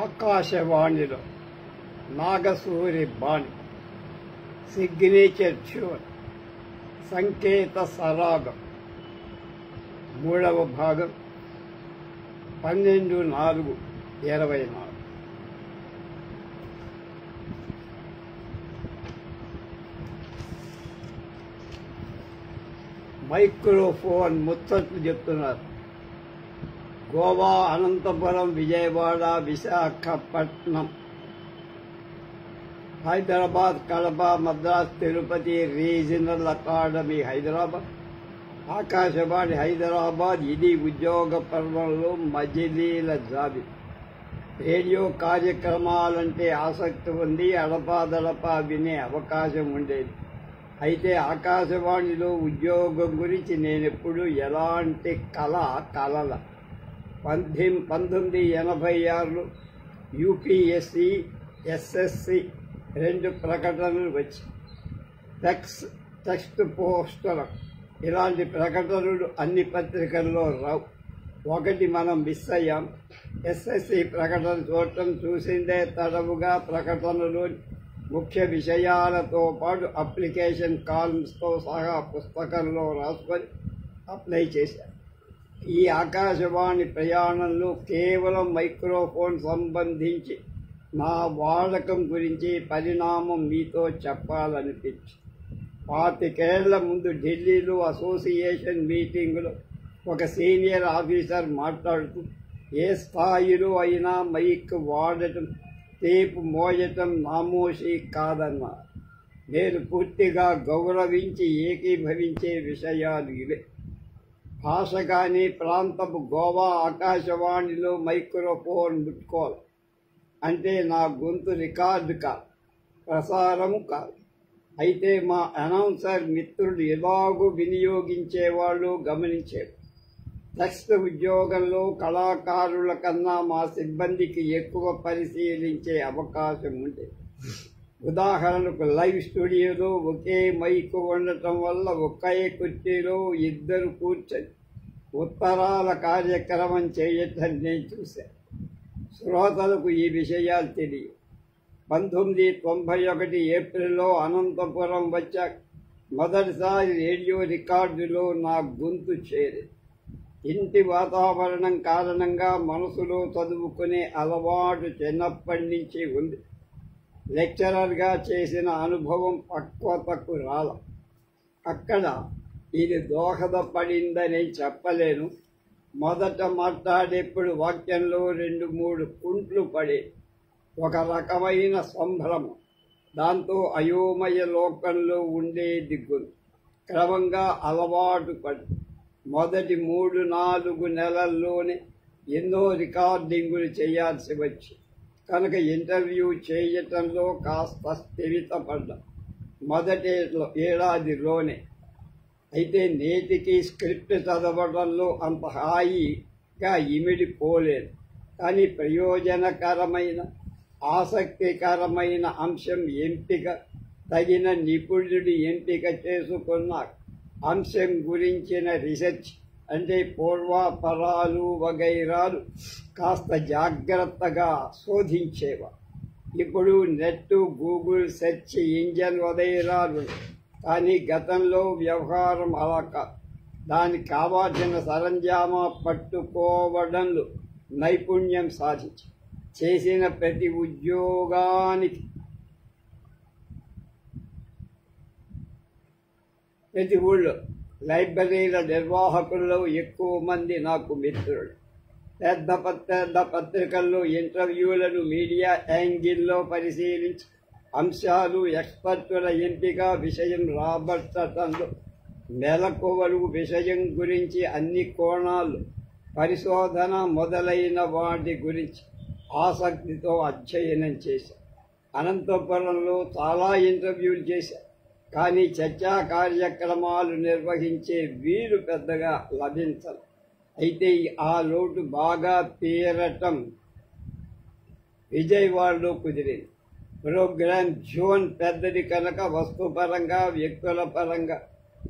ఆకాశవాణిలో నాగసూరి బాణి signature tune సంకేత సరాగం 3వ భాగం 12/4/24. మైక్రోఫోన్ ముచ్చట్లు చెప్తున్నారు. Goa, Anantapuram, Vijayawada, Visakhapatnam, Hyderabad, Kadapa, Madras, Tirupati, regional academy Hyderabad, Akashvani Hyderabad. ఇది ఉద్యోగ పర్వంలో మజిలీల జాబితా. రేడియో కార్యక్రమాలంటే ఆసక్తి ఉంది. అడపాదడపా వినే అవకాశం ఉండేది. అయితే ఆకాశవాణిలో ఉద్యోగం గురించి నేనెప్పుడు ఎలాంటి కలల 1986లో యూపీఎస్సీ, ఎస్ఎస్సి 2 ప్రకటనలు వచ్చి టెక్స్ట్ పోస్టులు ఇలాంటి ప్రకటనలు అన్ని పత్రికల్లో రావు. ఒకటి మనం మిస్ అయ్యాం. ఎస్ఎస్సి ప్రకటన చూసిందే తడవుగా ప్రకటనలో ముఖ్య విషయాలతో పాటు అప్లికేషన్ కాలమ్స్తో సహా పుస్తకంలో రాసుకొని అప్లై చేశాను. ఈ ఆకాశవాణి ప్రయాణంలో కేవలం మైక్రోఫోన్ సంబంధించి నా వాడకం గురించి పరిణామం మీతో చెప్పాలనిపించి 25 ఏళ్ల ముందు ఢిల్లీలో అసోసియేషన్ మీటింగులో ఒక సీనియర్ ఆఫీసర్ మాట్లాడుతూ, ఏ స్థాయిలో అయినా మైక్ వాడటం, టేపు మోయటం నామోషి కాదన్నారు. నేను పూర్తిగా గౌరవించి ఏకీభవించే విషయాలు ఇవే. భాష కానీ ప్రాంతపు గోవా ఆకాశవాణిలో మైక్రోఫోన్ ముట్టుకోవాలి అంటే నా గొంతు రికార్డు కాదు, ప్రసారము కాదు. అయితే మా అనౌన్సర్ మిత్రులు ఎలాగూ వినియోగించేవాళ్ళు గమనించారు. టెక్స్ట్ ఉద్యోగంలో కళాకారుల కన్నా మా సిబ్బందికి ఎక్కువ పరిశీలించే అవకాశం ఉండేది. ఉదాహరణకు లైవ్ స్టూడియోలో ఒకే మైకు ఉండటం వల్ల ఒకే కుర్చీలో 2 కూర్చొని ఉత్తరాల కార్యక్రమం చేయటం నేను చూశాను. శ్రోతలకు ఈ విషయాలు తెలియవు. 1991 ఏప్రిల్లో అనంతపురం వచ్చాక మొదటిసారి రేడియో రికార్డులో నా గొంతు చేరింది. ఇంటి వాతావరణం కారణంగా మనసులో చదువుకునే అలవాటు చిన్నప్పటి నుంచి ఉంది. లెక్చరర్గా చేసిన అనుభవం పక్వతకు రాల. అక్కడ ఇది దోహదపడిందని చెప్పలేను. మొదట మాట్లాడేప్పుడు వాక్యంలో 2-3 కుంట్లు పడే ఒక రకమైన సంభ్రమం. దాంతో అయోమయ లోకంలో ఉండేది గొంతు. క్రమంగా అలవాటు పడి మొదటి 3-4 నెలల్లోనే ఎన్నో రికార్డింగులు చేయాల్సి వచ్చి కనుక ఇంటర్వ్యూ చేయటంలో కాస్త స్థిమితపడ్డా మొదటి ఏడాదిలోనే. అయితే నేటికి స్క్రిప్ట్ చదవడంలో అంత హాయిగా ఇమిడిపోలేదు. కానీ ప్రయోజనకరమైన, ఆసక్తికరమైన అంశం ఎంపిక, తగిన నిపుణుడి ఎంపిక చేసుకున్న అంశం గురించిన రీసెర్చ్ అంటే పూర్వాపరాలు వగైరాలు కాస్త జాగ్రత్తగా శోధించేవా. ఇప్పుడు నెట్, గూగుల్ సెర్చ్ ఇంజన్ వగైరాలు. కానీ గతంలో వ్యవహారం అలా కాదు. దానికి కావాల్సిన సరంజామా పట్టుకోవడంలో నైపుణ్యం సాధించి చేసిన ప్రతి ఉద్యోగానికి ప్రతి ఊళ్ళో లైబ్రరీల నిర్వాహకుల్లో ఎక్కువ మంది నాకు మిత్రులు. పెద్ద పత్రికల్లో ఇంటర్వ్యూలను మీడియా యాంగిల్లో పరిశీలించి అంశాలు, ఎక్స్పర్టుల ఎంపిక, విషయం రాబట్టడంలో మెలకువలు, విషయం గురించి అన్ని కోణాలు పరిశోధన మొదలైన వాటి గురించి ఆసక్తితో అధ్యయనం చేశాను. అనంతపురంలో చాలా ఇంటర్వ్యూలు చేశాను. కానీ చర్చా కార్యక్రమాలు నిర్వహించే వీలు పెద్దగా లభించదు. అయితే ఆ లోటు బాగా తీరటం విజయవాడలో కుదిరింది. ప్రోగ్రామ్ జోన్ పెద్దది కనుక వస్తుపరంగా, వ్యక్తుల పరంగా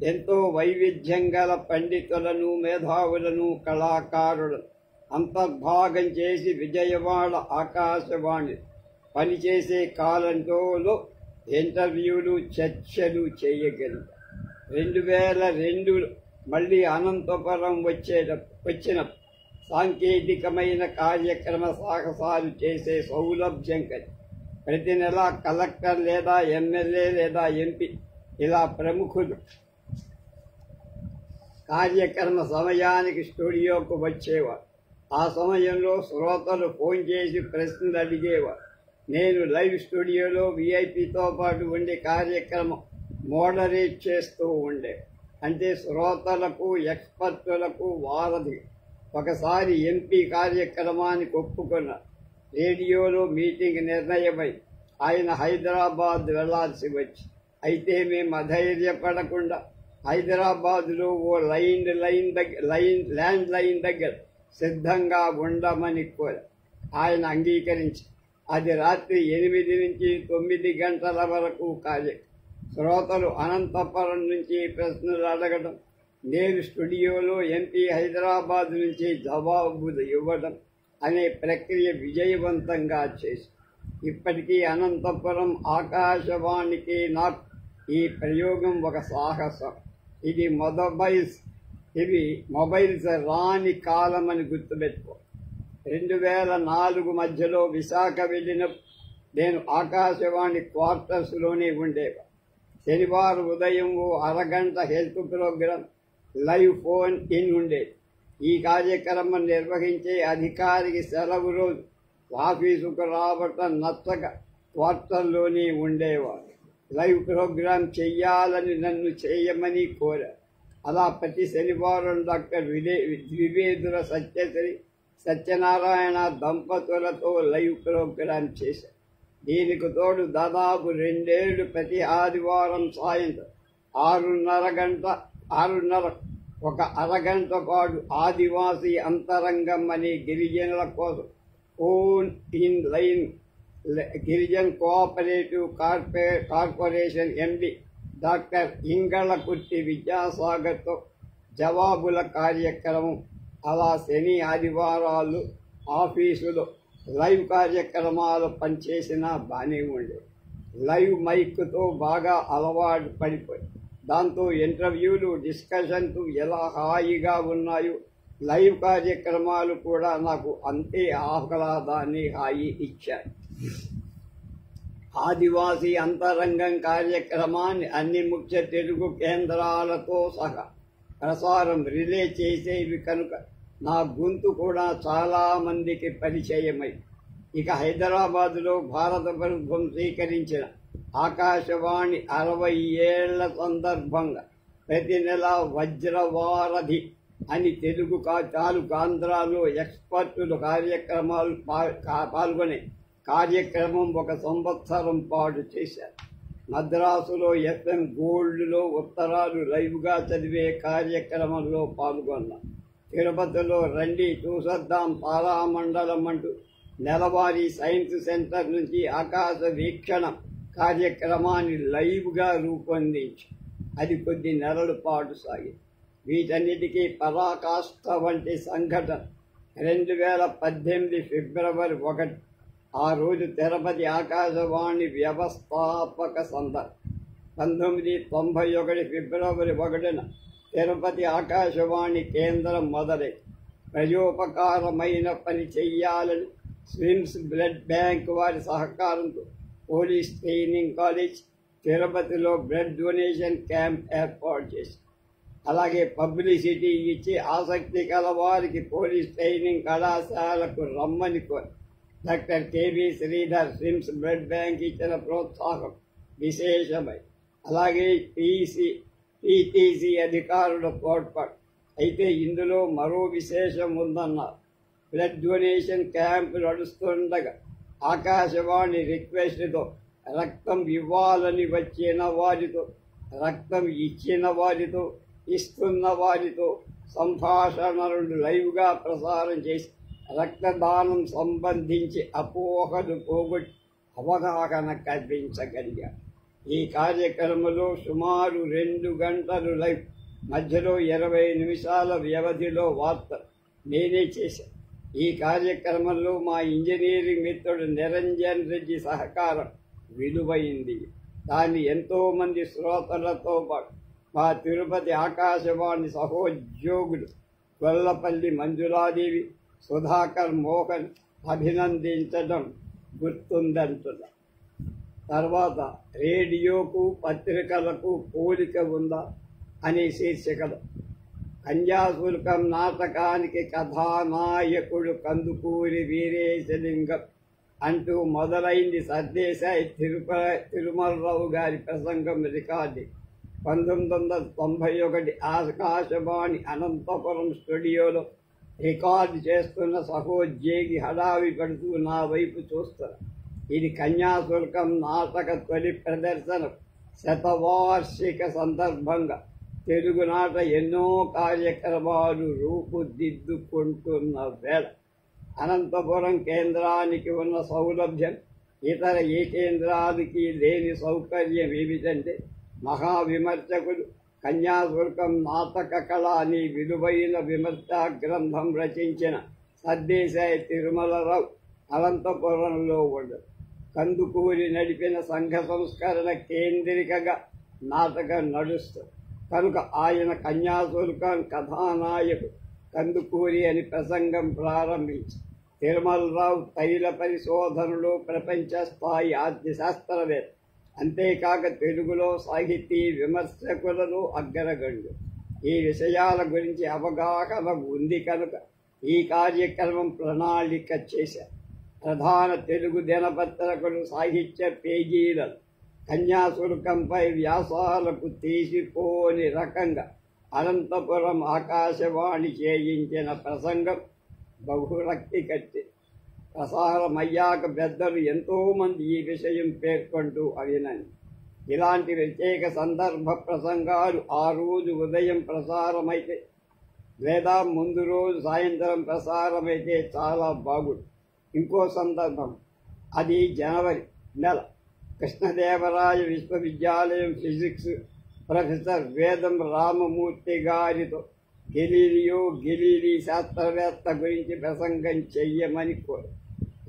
ఎంతో వైవిధ్యం గల పండితులను, మేధావులను, కళాకారులను అంతర్భాగం చేసి విజయవాడ ఆకాశవాణి పనిచేసే కాలంలో ఇంటర్వ్యూలు చర్చలు చేయగలిగారు. 2002 మళ్ళీ అనంతపురం వచ్చిన సాంకేతికమైన కార్యక్రమ సాహసాలు చేసే సౌలభ్యం కలిగి ప్రతి నెల కలెక్టర్ లేదా ఎమ్మెల్యే లేదా ఎంపీ ఇలా ప్రముఖులు కార్యక్రమ సమయానికి స్టూడియోకు వచ్చేవారు. ఆ సమయంలో శ్రోతలు ఫోన్ చేసి ప్రశ్నలు అడిగేవారు. నేను లైవ్ స్టూడియోలో విఐపితో పాటు ఉండే కార్యక్రమం మోడరేట్ చేస్తూ ఉండే, అంటే శ్రోతలకు ఎక్స్పర్టులకు వారధి. ఒకసారి ఎంపీ కార్యక్రమానికి ఒప్పుకున్నారు. రేడియోలో మీటింగ్ నిర్ణయమై ఆయన హైదరాబాద్ వెళ్లాల్సి వచ్చి, అయితే మేము అధైర్యపడకుండా హైదరాబాద్లో ఓ ల్యాండ్ లైన్ దగ్గర సిద్ధంగా ఉండమని కోరారు. ఆయన అంగీకరించి అది రాత్రి 8 నుంచి 9 గంటల వరకు కార్యక్రమం. శ్రోతలు అనంతపురం నుంచి ప్రశ్నలు అడగడం, నేను స్టూడియోలో ఎంపీ హైదరాబాద్ నుంచి జవాబులు ఇవ్వడం అనే ప్రక్రియ విజయవంతంగా చేసి ఇప్పటికీ అనంతపురం ఆకాశవాణికి నాకు ఈ ప్రయోగం ఒక సాహసం. ఇది మొబైల్స్ రాని కాలం అని గుర్తుపెట్టుకో. 2004 మధ్యలో విశాఖ వెళ్ళినప్పుడు నేను ఆకాశవాణి క్వార్టర్స్లోనే ఉండేవా. శనివారం ఉదయం ఓ అరగంట health programme live phone in ఉండేది. ఈ కార్యక్రమం నిర్వహించే అధికారికి సెలవు రోజు ఆఫీసుకు రావటం నచ్చక క్వార్టర్లోనే ఉండేవారు. లైవ్ ప్రోగ్రాం చెయ్యాలని నన్ను చేయమని కోరారు. అలా ప్రతి శనివారం డాక్టర్ ద్వివేదుల సత్యనారాయణ దంపతులతో లైవ్ ప్రోగ్రాం చేశారు. దీనికి తోడు దాదాపు 2 ఏళ్లు ప్రతి ఆదివారం సాయంత్రం 6:30 ఒక అరగంట పాటు ఆదివాసీ అంతరంగం అనే గిరిజనుల కోసం phone in line Girijan cooperative corporation MD doctor Ingalakurthi విద్యాసాగర్తో జవాబుల కార్యక్రమం. అలా శని ఆదివారాలు ఆఫీసులో లైవ్ కార్యక్రమాలు పనిచేసినా బాగానే ఉండేవి. లైవ్ మైక్తో బాగా అలవాటు పడిపోయి దాంతో ఇంటర్వ్యూలు డిస్కషన్స్ ఎలా హాయిగా ఉన్నాయో లైవ్ కార్యక్రమాలు కూడా నాకు అంతే ఆహ్లాదాన్ని హాయి ఇచ్చాయి. ఆదివాసీ అంతరంగం కార్యక్రమాన్ని అన్ని ముఖ్య తెలుగు కేంద్రాలతో సహా ప్రసారం రిలే చేసేవి కనుక నా గొంతు కూడా చాలా మందికి పరిచయమై ఇక హైదరాబాదులో భారత ప్రభుత్వం స్వీకరించిన ఆకాశవాణి 60 ఏళ్ల సందర్భంగా ప్రతి నెల వజ్రవారధి అని తెలుగు తాలూకు ఆంధ్రాలో ఎక్స్పర్టులు కార్యక్రమాలు పాల్గొనే కార్యక్రమం 1 సంవత్సరం పాటు చేశారు. మద్రాసులో FM గోల్డ్లో ఉత్తరాలు లైవ్గా చదివే కార్యక్రమంలో పాల్గొన్నా. తిరుపతిలో రండి చూసొద్దాం తారామండలం అంటూ నెలవారీ సైన్స్ సెంటర్ నుంచి ఆకాశ వీక్షణ కార్యక్రమాన్ని లైవ్గా రూపొందించి అది కొద్ది నెలల పాటు సాగింది. వీటన్నిటికీ పరాకాష్ఠ వంటి సంఘటన 2018 ఫిబ్రవరి 1 ఆ రోజు తిరుపతి ఆకాశవాణి వ్యవస్థాపక సందర్భం. 1991 ఫిబ్రవరి 1న తిరుపతి ఆకాశవాణి కేంద్రం మొదలై ప్రజోపకారమైన పని చెయ్యాలని స్విమ్స్ బ్లడ్ బ్యాంక్ వారి సహకారంతో పోలీస్ ట్రైనింగ్ కాలేజ్ తిరుపతిలో బ్లడ్ డొనేషన్ క్యాంప్ ఏర్పాటు చేసి అలాగే పబ్లిసిటీ ఇచ్చి ఆసక్తి కల వారికి పోలీస్ ట్రైనింగ్ కళాశాలకు రమ్మని కోరి doctor KV Sridhar SVIMS blood bank ఇచ్చిన ప్రోత్సాహం విశేషమై అలాగే పీటీసీ అధికారుల తోడ్పాటు. అయితే ఇందులో మరో విశేషం ఉందన్నారు. బ్లడ్ డొనేషన్ క్యాంపు నడుస్తుండగా ఆకాశవాణి రిక్వెస్ట్తో రక్తం ఇవ్వాలని వచ్చిన వారితో రక్తం ఇచ్చిన వారితో ఇస్తున్న వారితో సంభాషణలు లైవ్గా ప్రసారం చేసి రక్తదానం సంబంధించి అపోహలు పోగొట్టి అవగాహన కల్పించగలిగారు. ఈ కార్యక్రమంలో సుమారు 2 గంటలు లైవ్, మధ్యలో 20 నిమిషాల వ్యవధిలో వార్త నేనే చేశాను. ఈ కార్యక్రమంలో మా ఇంజనీరింగ్ మిత్రుడు నిరంజన్ రెడ్డి సహకారం విలువైంది. దాన్ని ఎంతోమంది శ్రోతలతో పాటు మా తిరుపతి ఆకాశవాణి సహోద్యోగులు గొల్లపల్లి మంజులాదేవి, సుధాకర్ మోహన్ అభినందించడం గుర్తుందంటున్నారు. తర్వాత రేడియోకు పత్రికలకు పోలిక ఉందా అనే శీర్షికలు కన్యాశుల్కం నాటకానికి కథానాయకుడు కందుకూరి వీరేశలింగం అంటూ మొదలైంది సర్దేశాయి తిరుమలరావు గారి ప్రసంగం రికార్డు. 1991 ఆకాశవాణి అనంతపురం స్టూడియోలో రికార్డు చేస్తున్న సహోద్యోగి హడావి పడుతూ నా వైపు చూస్తారు. ఇది కన్యాశుల్కం నాటక తొలి ప్రదర్శన శతవార్షిక సందర్భంగా తెలుగునాట ఎన్నో కార్యక్రమాలు రూపుదిద్దుకుంటున్న వేళ అనంతపురం కేంద్రానికి ఉన్న సౌలభ్యం ఇతర ఏ కేంద్రానికి లేని సౌకర్యం ఏమిటంటే మహావిమర్శకులు కన్యాశుల్కం నాటక కళ అని విలువైన విమర్శా గ్రంథం రచించిన సర్దేశాయి తిరుమలరావు అనంతపురంలో ఉండదు. కందుకూరి నడిపిన సంఘ సంస్కరణ కేంద్రికగా నాటకం నడుస్తుంది కనుక ఆయన కన్యాశుల్కం కథానాయకుడు కందుకూరి అని ప్రసంగం ప్రారంభించి తిరుమలరావు తైల పరిశోధనలో ప్రపంచ స్థాయి ఆర్థశాస్త్రవేత్త, అంతేకాక తెలుగులో సాహితీ విమర్శకులలో అగ్రగణ్యుడు. ఈ విషయాల గురించి అవగాహన ఉంది కనుక ఈ కార్యక్రమం ప్రణాళిక చేశారు. ప్రధాన తెలుగు దినపత్రికలు సాహిత్య పేజీలను కన్యాశుల్కంపై వ్యాసాలకు తీసిపోని రకంగా అనంతపురం ఆకాశవాణి చేయించిన ప్రసంగం బహురక్తి కట్టి ప్రసారమయ్యాక పెద్దలు ఎంతోమంది ఈ విషయం పేర్కొంటూ అవినండి. ఇలాంటి ప్రత్యేక సందర్భ ప్రసంగాలు ఆ రోజు ఉదయం ప్రసారమైతే లేదా ముందు రోజు సాయంత్రం ప్రసారమైతే చాలా బాగుంది. ఇంకో సందర్భం, అది జనవరి నెల. కృష్ణదేవరాయ విశ్వవిద్యాలయం ఫిజిక్స్ ప్రొఫెసర్ వేదం రామమూర్తి గారితో గెలీలీ శాస్త్రవేత్త గురించి ప్రసంగం చెయ్యమని కోరు.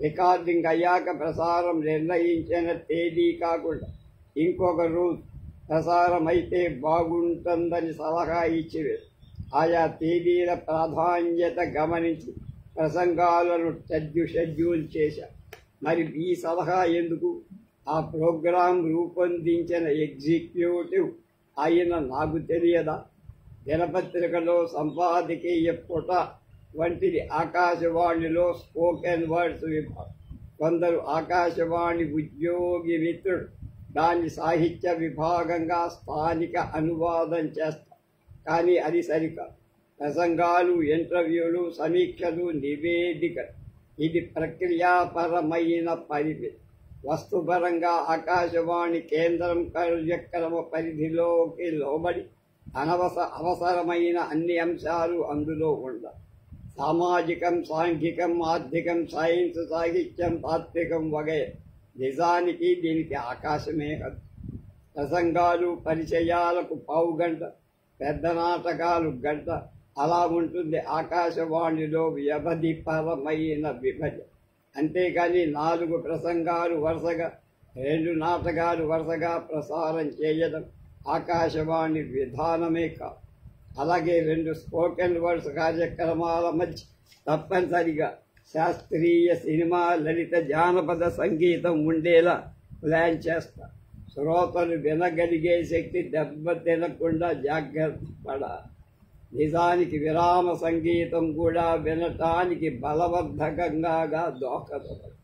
రికార్డింగ్ అయ్యాక ప్రసారం నిర్ణయించిన తేదీ కాకుండా ఇంకొక రోజు ప్రసారం అయితే బాగుంటుందని సలహా ఇచ్చివేరు. ఆయా తేదీల ప్రాధాన్యత గమనించి ప్రసంగాలను షెడ్యూల్ చేశారు. మరి ఈ సలహా ఎందుకు? ఆ ప్రోగ్రాం రూపొందించిన ఎగ్జిక్యూటివ్ ఆయన నాకు తెలియదా? దినపత్రికలో సంపాదకీయ పుట వంటిది ఆకాశవాణిలో స్పోకెన్ వర్డ్స్ విభాగం. కొందరు ఆకాశవాణి ఉద్యోగి మిత్రుడు దాన్ని సాహిత్య విభాగంగా స్థానిక అనువాదం చేస్తారు. కానీ అది సరికాదు. ప్రసంగాలు, ఇంటర్వ్యూలు, సమీక్షలు, నివేదికలు ఇది ప్రక్రియాపరమైన పరిధి. వస్తుపరంగా ఆకాశవాణి కేంద్రం కార్యక్రమ పరిధిలోకి లోబడి అవసరమైన అన్ని అంశాలు అందులో ఉండాలి. సామాజికం, సాంఘికం, ఆర్థికం, సైన్స్, సాహిత్యం, తాత్వికం వగైరా. నిజానికి దీనికి ఆకాశమే కాదు. ప్రసంగాలు, పరిచయాలకు పావుగంట, పెద్ద నాటకాలు గంట, అలా ఉంటుంది ఆకాశవాణిలో వ్యవధిపరమైన విభజన. అంతేకాని 4 ప్రసంగాలు వరుసగా, 2 నాటకాలు వరుసగా ప్రసారం చేయడం ఆకాశవాణి విధానమే కాదు. అలాగే 2 స్పోకెన్ వర్డ్స్ కార్యక్రమాల మధ్య తప్పనిసరిగా శాస్త్రీయ, సినిమా, లలిత, జానపద సంగీతం ఉండేలా ప్లాన్ చేస్తారు. శ్రోతలు వినగలిగే శక్తి దెబ్బతినకుండా జాగ్రత్త పడాలి. నిజానికి విరామ సంగీతం కూడా వినటానికి బలవర్ధకంగా దోహదపడదు.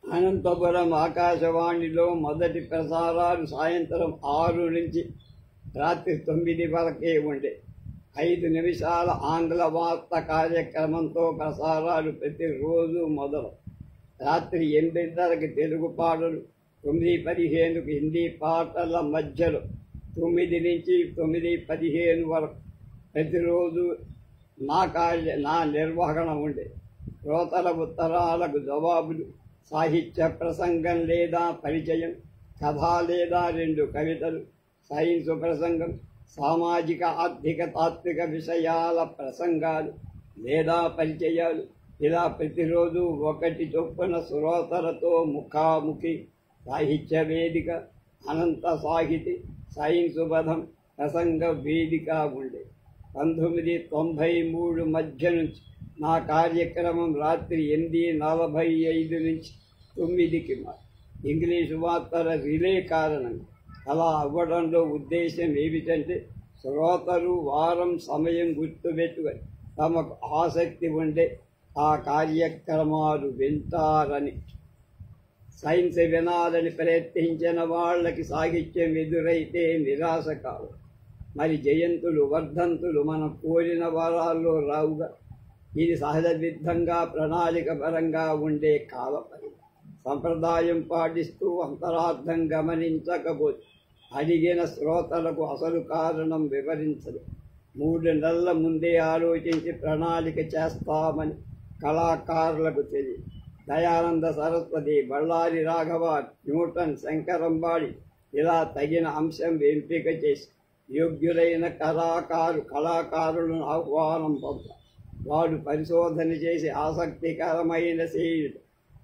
అనంతపురం ఆకాశవాణిలో మొదటి ప్రసారాలు సాయంత్రం 6 నుంచి రాత్రి 9 వరకే ఉండే. 5 నిమిషాల ఆంగ్ల వార్త కార్యక్రమంతో ప్రసారాలు ప్రతిరోజు మొదలు. రాత్రి 8:30కి తెలుగు పాటలు, 9:15కు హిందీ పాటల మధ్యలో 9 నుంచి 9:15 వరకు ప్రతిరోజు నా నిర్వహణ ఉండే. శ్రోతల ఉత్తరాలకు జవాబులు, సాహిత్య ప్రసంగం లేదా పరిచయం, కథ లేదా 2 కవితలు, సైన్స్ ప్రసంగం, సామాజిక, ఆర్థిక, తాత్విక విషయాల ప్రసంగాలు, లేదా పరిచయాలు ఇలా ప్రతిరోజు ఒకటి చొప్పున శ్రోతలతో ముఖాముఖి, సాహిత్య వేదిక, అనంత సాహితి, సైన్సు పథం, ప్రసంగ వేదిక ఉండే. 1993 మధ్య నుంచి నా కార్యక్రమం రాత్రి 8:45 నుంచి 9కి ఇంగ్లీషు వార్తల రిలే కారణంగా అలా అవ్వడంలో ఉద్దేశం ఏమిటంటే శ్రోతలు వారం సమయం గుర్తుపెట్టుకొని తమకు ఆసక్తి ఉండే ఆ కార్యక్రమాలు వింటారని. సైన్స్ వినాలని ప్రయత్నించిన వాళ్ళకి సాహిత్యం ఎదురైతే నిరాశ కావు. మరి జయంతులు, వర్ధంతులు మనం కోరిన వారాల్లో రావుగా. ఇది సహజ సిద్ధంగా ప్రణాళిక పరంగా ఉండే కాలపరి. సంప్రదాయం పాటిస్తూ అంతరార్థం గమనించకపోతే అడిగిన శ్రోతలకు అసలు కారణం వివరించదు. 3 నెలల ముందే ఆలోచించి ప్రణాళిక చేస్తామని కళాకారులకు తెలియదు. దయానంద సరస్వతి, బళ్ళారి రాఘవ, న్యూటన్, శంకరంబాడి ఇలా తగిన అంశం ఎంపిక చేసి యోగ్యులైన కళాకారులను ఆహ్వానం పంపారు. వాడు పరిశోధన చేసి ఆసక్తికరమైన శైలి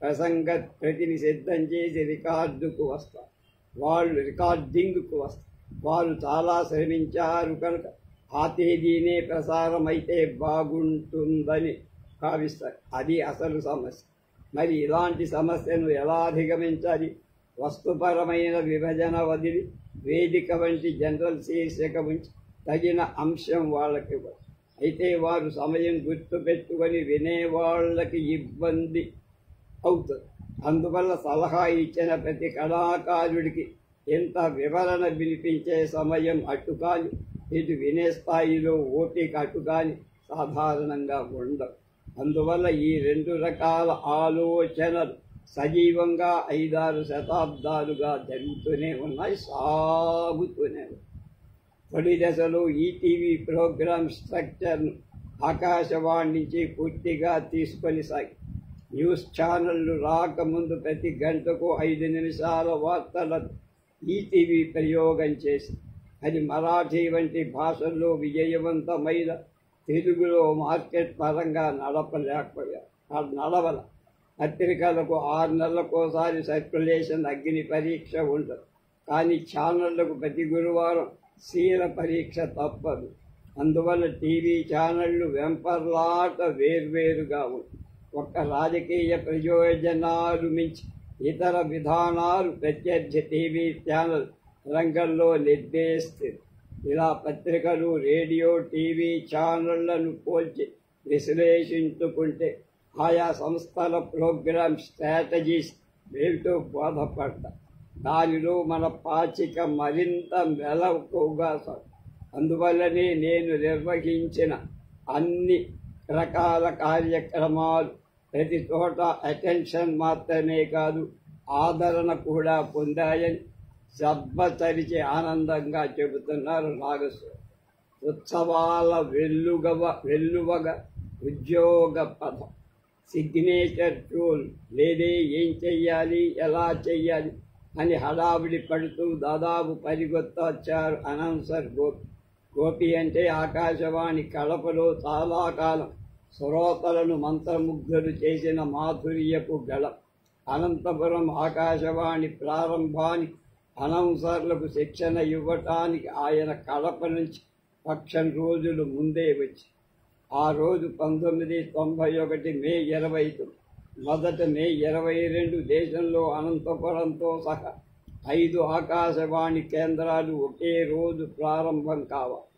ప్రసంగ ప్రతిని సిద్ధం చేసి రికార్డింగ్కు వస్తారు. వారు చాలా శ్రమించారు కనుక ఆ తేదీనే ప్రసారమైతే బాగుంటుందని భావిస్తారు. అది అసలు సమస్య. మరి ఇలాంటి సమస్యను ఎలా అధిగమించాలి? వస్తుపరమైన విభజన వదిలి వేదిక వంటి జనరల్ శీర్షిక ఉంచి తగిన అంశం వాళ్ళకి ఇవ్వాలి. అయితే వారు సమయం గుర్తుపెట్టుకొని వినేవాళ్ళకి ఇబ్బంది అవుతుంది. అందువల్ల సలహా ఇచ్చిన ప్రతి కళాకారుడికి ఎంత వివరణ వినిపించే సమయం అటుకాని, ఇటు వినే స్థాయిలో ఓపిక అటుకాని సాధారణంగా ఉండవు. అందువల్ల ఈ 2 రకాల ఆలోచనలు సజీవంగా 5-6 శతాబ్దాలుగా జరుగుతూనే ఉన్నాయి, సాగుతూనే ఉన్నాయి. తొలి దశలో ఈటీవీ ప్రోగ్రామ్ స్ట్రక్చర్ను ఆకాశవాణి నుంచి పూర్తిగా తీసుకొని సాగి న్యూస్ ఛానళ్లు రాకముందు ప్రతి గంటకు 5 నిమిషాల వార్తలను ఈటీవీ ప్రయోగం చేసి అది మరాఠీ వంటి భాషల్లో విజయవంతమైన తెలుగులో మార్కెట్ పరంగా నడవల. పత్రికలకు 6 నెలలకోసారి సర్క్యులేషన్ అగ్ని పరీక్ష ఉంటుంది. కానీ ఛానళ్లకు ప్రతి గురువారం శీల పరీక్ష తప్పదు. అందువల్ల టీవీ ఛానళ్లు వెంపర్లాట వేర్వేరుగా ఉంటాయి. ఒక్క రాజకీయ ప్రయోజనాలు మించి ఇతర విధానాలు ప్రత్యర్థి టీవీ ఛానల్ రంగంలో నిర్దేశిస్తుంది. ఇలా పత్రికలు, రేడియో, టీవీ ఛానళ్లను పోల్చి విశ్లేషించుకుంటే ఆయా సంస్థల ప్రోగ్రామ్ స్ట్రాటజీస్ ఏమిటో బోధపడతాయి. దానిలో మన పాచిక మరింత మెలకుగా. అందువల్లనే నేను నిర్వహించిన అన్ని రకాల కార్యక్రమాలు ప్రతి చోట అటెన్షన్ మాత్రమే కాదు, ఆదరణ కూడా పొందాయని జబ్బతరిచి ఆనందంగా చెబుతున్నారు నాగేశ్వర. ఉత్సవాల వెల్లువగా ఉద్యోగ పదం, సిగ్నేచర్ టూల్ లేదే ఏం చెయ్యాలి, ఎలా చెయ్యాలి అని హడావిడి పడుతూ దాదాపు పరిగెత్తొచ్చారు అనౌన్సర్ గోపి. అంటే ఆకాశవాణి కడపలో చాలా కాలం శ్రోతలను మంత్రముగ్ధులు చేసిన మాధుర్యపు గళం. అనంతపురం ఆకాశవాణి ప్రారంభానికి అనౌన్సర్లకు శిక్షణ ఇవ్వటానికి ఆయన కడప నుంచి 1,000 రోజులు ముందే వచ్చి ఆ రోజు 1991 మే 29, మొదట మే 22 దేశంలో అనంతపురంతో సహా 5 ఆకాశవాణి కేంద్రాలు ఒకే రోజు ప్రారంభం కావాలి.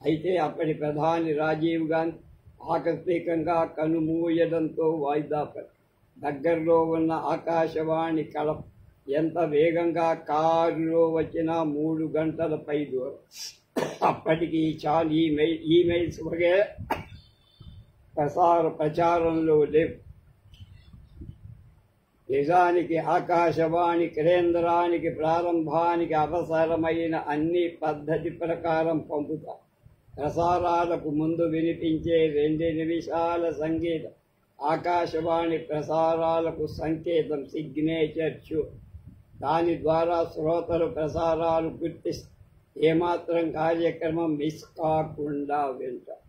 అయితే అప్పటి ప్రధాని రాజీవ్ గాంధీ ఆకస్మికంగా కనుమూయడంతో వాయిదా పడి దగ్గరలో ఉన్న ఆకాశవాణి కడప ఎంత వేగంగా కారులో వచ్చినా 3 గంటల పై దూరం. అప్పటికి చాలా ఈమెయిల్స్ వగైరా ప్రచారంలో లేవు. నిజానికి ఆకాశవాణి కేంద్రానికి ప్రారంభానికి అవసరమైన అన్ని పద్ధతి ప్రకారం పంపుతారు. ప్రసారాలకు ముందు వినిపించే 2 నిమిషాల సంగీతం ఆకాశవాణి ప్రసారాలకు సంకేతం, సిగ్నేచర్ ట్యూన్. దాని ద్వారా శ్రోతలు ప్రసారాలు గుర్తిస్తారు. ఏమాత్రం కార్యక్రమం మిస్ కాకుండా వింటారు.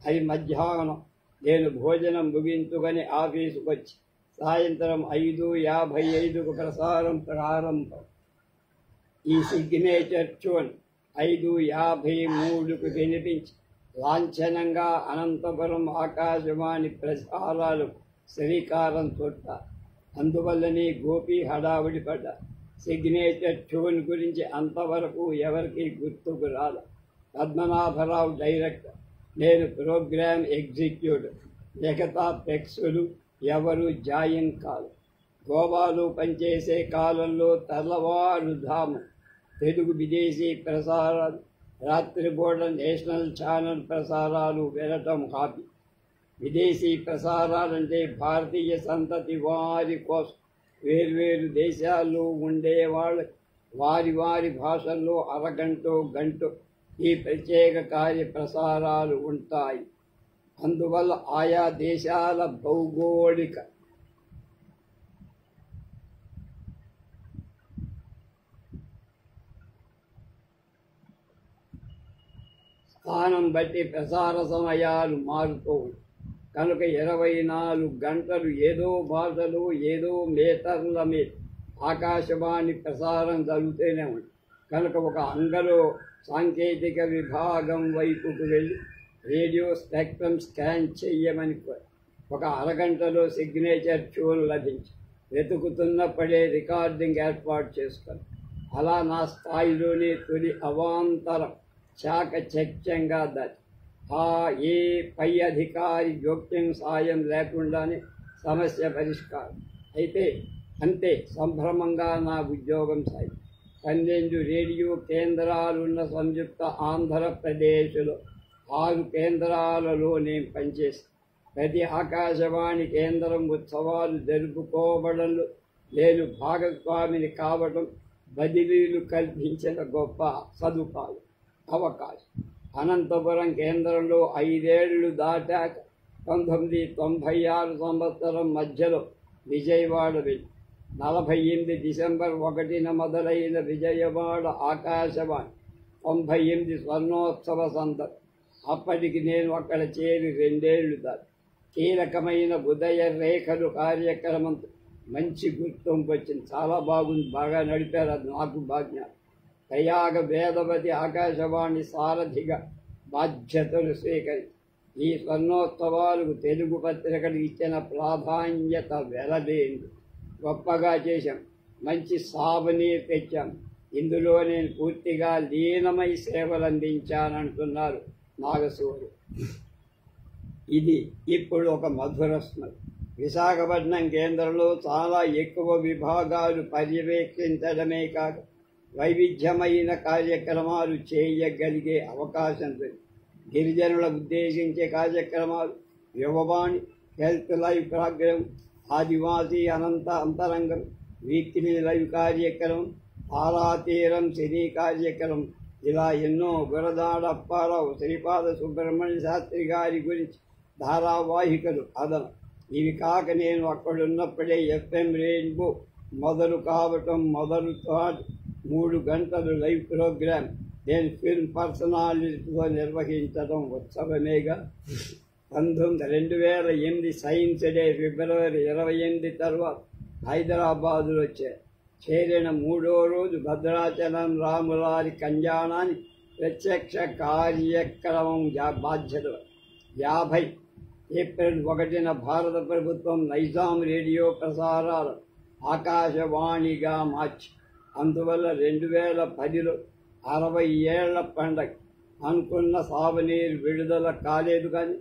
అది మధ్యాహ్నం నేను భోజనం ముగించుకొని ఆఫీసుకు వచ్చి సాయంత్రం 5:55కు ప్రసారం ప్రారంభం. ఈ సిగ్నేచర్ ట్యూన్ 5:53కు వినిపించి లాంఛనంగా అనంతపురం ఆకాశవాణి ప్రసారాలకు శ్రీకారం చుట్టారు. అందువల్లనే గోపి హడావుడి పడ్డా. సిగ్నేచర్ ట్యూన్ గురించి అంతవరకు ఎవరికి గుర్తుకు రాల. పద్మనాభరావు డైరెక్టర్, నేను ప్రోగ్రామ్ ఎగ్జిక్యూటివ్. మిగతా పెక్సులు ఎవరు జాయిన్ కాదు. గోవాలో పనిచేసే కాలంలో తెల్లవారుధాము తెలుగు విదేశీ ప్రసారాలు, రాత్రిపూట నేషనల్ ఛానల్ ప్రసారాలు వినటం హాబీ. విదేశీ ప్రసారాలంటే భారతీయ సంతతి వారి కోసం వేర్వేరు దేశాల్లో ఉండేవాళ్ళ వారి వారి భాషల్లో అరగంటో గంటో ఈ ప్రత్యేక కార్య ప్రసారాలు ఉంటాయి. అందువల్ల ఆయా దేశాల భౌగోళిక స్థానం బట్టి ప్రసార సమయాలు మారుతూ ఉంటాయి. కనుక 24 గంటలు ఏదో భాషలో ఏదో మీటర్ల మీద ఆకాశవాణి ప్రసారం జరుగుతూనే ఉంది. కనుక ఒక అంగలో సాంకేతిక విభాగం వైపుకు వెళ్ళి రేడియో స్పెక్ట్రమ్ స్కాన్ చెయ్యమని ఒక అరగంటలో సిగ్నేచర్ ట్యూన్ లభించి వెతుకుతున్నప్పుడే రికార్డింగ్ ఏర్పాటు చేసుకొని అలా నా స్థాయిలోనే తొలి అవాంతరం చాకచక్యంగా దాచి ఏ పై అధికారి జోక్యం సాయం లేకుండానే సమస్య పరిష్కారం అయితే అంతే సంభ్రమంగా నా ఉద్యోగం సాగి 12 రేడియో కేంద్రాలున్న సంయుక్త ఆంధ్రప్రదేశ్లో 6 కేంద్రాలలో నేను పనిచేస్తాను. ప్రతి ఆకాశవాణి కేంద్రం ఉత్సవాలు జరుపుకోవడంలో నేను భాగస్వామిని కావడం బదిలీలు కల్పించిన గొప్ప సదుపాయం అవకాశం. అనంతపురం కేంద్రంలో 5 ఏళ్లు దాటాక 1996 సంవత్సరం మధ్యలో విజయవాడ వెళ్ళి 48 డిసెంబర్ 1న మొదలైన విజయవాడ ఆకాశవాణి 98 స్వర్ణోత్సవ సందర్భం. అప్పటికి నేను అక్కడ చేరి 2 ఏళ్లు దాటి కీలకమైన ఉదయ రేఖలు కార్యక్రమంతో మంచి గుర్తింపు వచ్చింది. చాలా బాగుంది, బాగా నడిపారు. అది నాకు భాగ్యం. ప్రయాగ వేదవతి ఆకాశవాణి సారథిగా బాధ్యతలు స్వీకరించి ఈ స్వర్ణోత్సవాలకు తెలుగు పత్రికలు ఇచ్చిన ప్రాధాన్యత వెలలేంది. గొప్పగా చేశాం, మంచి సావనీరు తెచ్చాం. ఇందులో నేను పూర్తిగా లీనమై సేవలు అందించానంటున్నారు నాగసూరి. ఇది ఇప్పుడు ఒక మధుర స్మృతి. విశాఖపట్నం కేంద్రంలో చాలా ఎక్కువ విభాగాలు పర్యవేక్షించడమే కాక వైవిధ్యమైన కార్యక్రమాలు చేయగలిగే అవకాశం ఉంది. గిరిజనుల ఉద్దేశించే కార్యక్రమాలు, యువవాణి, హెల్త్ లైవ్ ప్రోగ్రాం, ఆదివాసీ అంతరంగం, వీక్లీ లైవ్ కార్యక్రమం, తారాతీరం సినీ కార్యక్రమం, ఇలా ఎన్నో. గురదాడ అప్పారావు, శ్రీపాద సుబ్రహ్మణ్య శాస్త్రి గారి గురించి ధారావాహికలు అదనం. ఇవి కాక నేను అక్కడున్నప్పుడే FM రెయిన్బో మొదలు కావటం, మొదలుతో 3 గంటలు లైవ్ ప్రోగ్రాం నేను ఫిల్మ్ పర్సనాలిటీతో నిర్వహించడం ఉత్సవమేగా. 2008 సైన్స్ డే ఫిబ్రవరి 28 తర్వాత హైదరాబాదులో చేరిన 3వ రోజు భద్రాచలం రాములారి కళ్యాణానికి ప్రత్యక్ష కార్యక్రమం బాధ్యత. 50 ఏప్రిల్ 1న భారత ప్రభుత్వం నైజాం రేడియో ప్రసారాలు ఆకాశవాణిగా మార్చి అందువల్ల 2010లో 60 ఏళ్ల పండగ అనుకున్న సావనీరు విడుదల కాలేదు. కానీ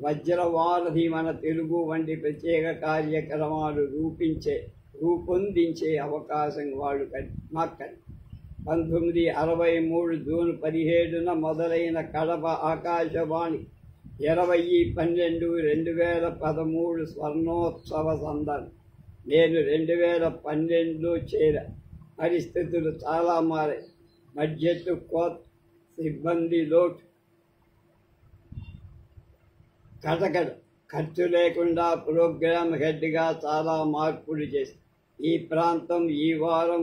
వజ్రవారధి మన తెలుగు వంటి ప్రత్యేక కార్యక్రమాలు రూపొందించే అవకాశం వాళ్ళు మాకు 1963 జూన్ 17న మొదలైన కడప ఆకాశవాణి 20/12/2013 స్వర్ణోత్సవ సందర్భం. నేను 2012లో చేరా. పరిస్థితులు చాలా మారాయి. బడ్జెట్ కోత, సిబ్బంది లోటు, కటకట, ఖర్చు లేకుండా ప్రోగ్రామ్ హెడ్గా చాలా మార్పులు చేసి ఈ ప్రాంతం ఈ వారం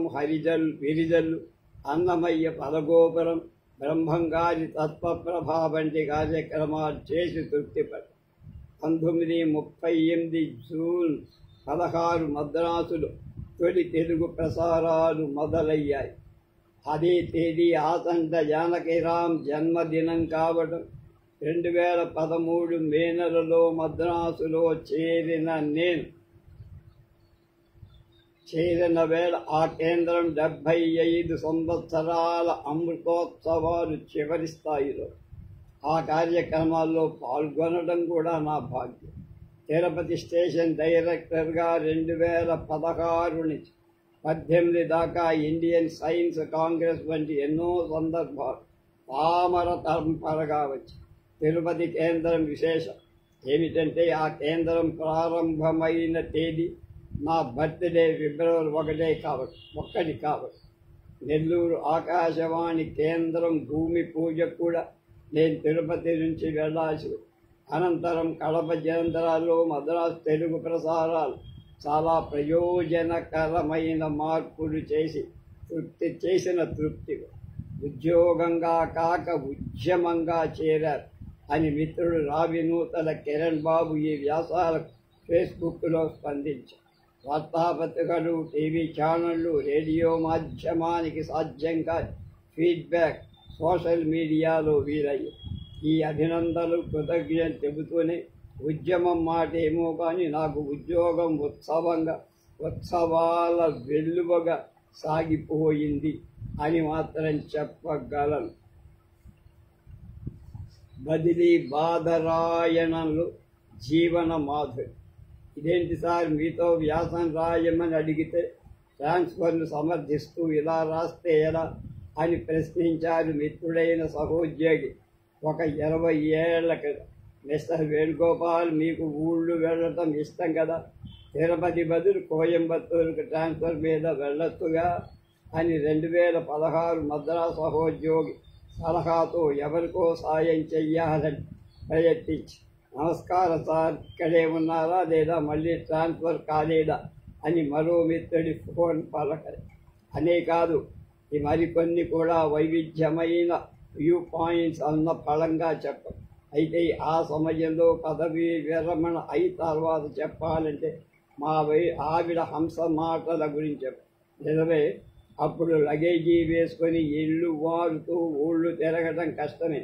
విరిజల్లు, అన్నమయ్య పదగోపురం, బ్రహ్మంగారి తత్వప్రభ వంటి కార్యక్రమాలు చేసి తృప్తిపడ్డారు. 1938 జూన్ 16 మద్రాసులో తొలి తెలుగు ప్రసారాలు మొదలయ్యాయి. అదే తేదీ ఆచంట జానకిరాం జన్మదినం కావడం. 2013 మే నెలలో మద్రాసులో చేరిన వేళ ఆ కేంద్రం 75 సంవత్సరాల అమృతోత్సవాలు చివరి స్థాయిలో. ఆ కార్యక్రమాల్లో పాల్గొనడం కూడా నా భాగ్యం. తిరుపతి స్టేషన్ డైరెక్టర్గా 2016 నుంచి 18 దాకా ఇండియన్ సైన్స్ కాంగ్రెస్ వంటి ఎన్నో సందర్భాలు పామర పరంపరగా వచ్చి తిరుపతి కేంద్రం విశేషం ఏమిటంటే ఆ కేంద్రం ప్రారంభమైన తేదీ నా బర్త్డే ఫిబ్రవరి 1 కాబట్టి నెల్లూరు ఆకాశవాణి కేంద్రం భూమి పూజ కూడా నేను తిరుపతి నుంచి వెళ్ళాల్సి. అనంతరం కడప జయంతరాల్లో మద్రాసు తెలుగు ప్రసారాలు చాలా ప్రయోజనకరమైన మార్పులు చేసిన తృప్తి ఉద్యోగంగా కాక ఉద్యమంగా చేరారు అని మిత్రుడు రావినూతల కిరణ్ బాబు ఈ వ్యాసాలకు ఫేస్బుక్లో స్పందించారు. వార్తాపత్రికలు, టీవీ ఛానళ్లు, రేడియో మాధ్యమానికి సాధ్యం కాని ఫీడ్బ్యాక్ సోషల్ మీడియాలో వీరయ్యాయి. ఈ అభినందనలు కృతజ్ఞతలు చెబుతూనే ఉద్యమం మాట ఏమో కానీ నాకు ఉద్యోగం ఉత్సవాల వెల్లువగా సాగిపోయింది అని మాత్రం చెప్పగలను. బదిలీ బాదరాయణంలో జీవన మాధురి. ఇదేంటి సార్ మీతో వ్యాసం రాయమని అడిగితే ట్రాన్స్ఫర్ను సమర్థిస్తూ ఇలా రాస్తే ఎలా అని ప్రశ్నించారు మిత్రుడైన సహోద్యోగి ఒక 20 ఏళ్ల క్రితం. మిస్టర్ వేణుగోపాల్, మీకు ఊళ్ళు వెళ్ళటం ఇష్టం కదా, తిరుపతి బదులు కోయంబత్తూరుకు ట్రాన్స్ఫర్ మీద వెళ్ళొచ్చుగా అని 2016 మద్రాసు సహోద్యోగి సలహాతో ఎవరికో సాయం చెయ్యాలని ప్రయత్నించి, నమస్కారం సార్, ఇక్కడే ఉన్నారా లేదా మళ్ళీ ట్రాన్స్ఫర్ కాలేదా అని మరో మిత్రుడి ఫోన్ పలకరి. అనే కాదు, ఈ మరికొన్ని కూడా వైవిధ్యమైన వ్యూ పాయింట్స్ అన్న ఫలంగా చెప్పరు. అయితే ఆ సమయంలో పదవీ విరమణ అయి తర్వాత చెప్పాలంటే మా ఆవిడ హంస మాటల గురించి చెప్పారు. నిజమే, అప్పుడు లగేజీ వేసుకొని ఇళ్ళు వాడుతూ ఊళ్ళు తిరగడం కష్టమే.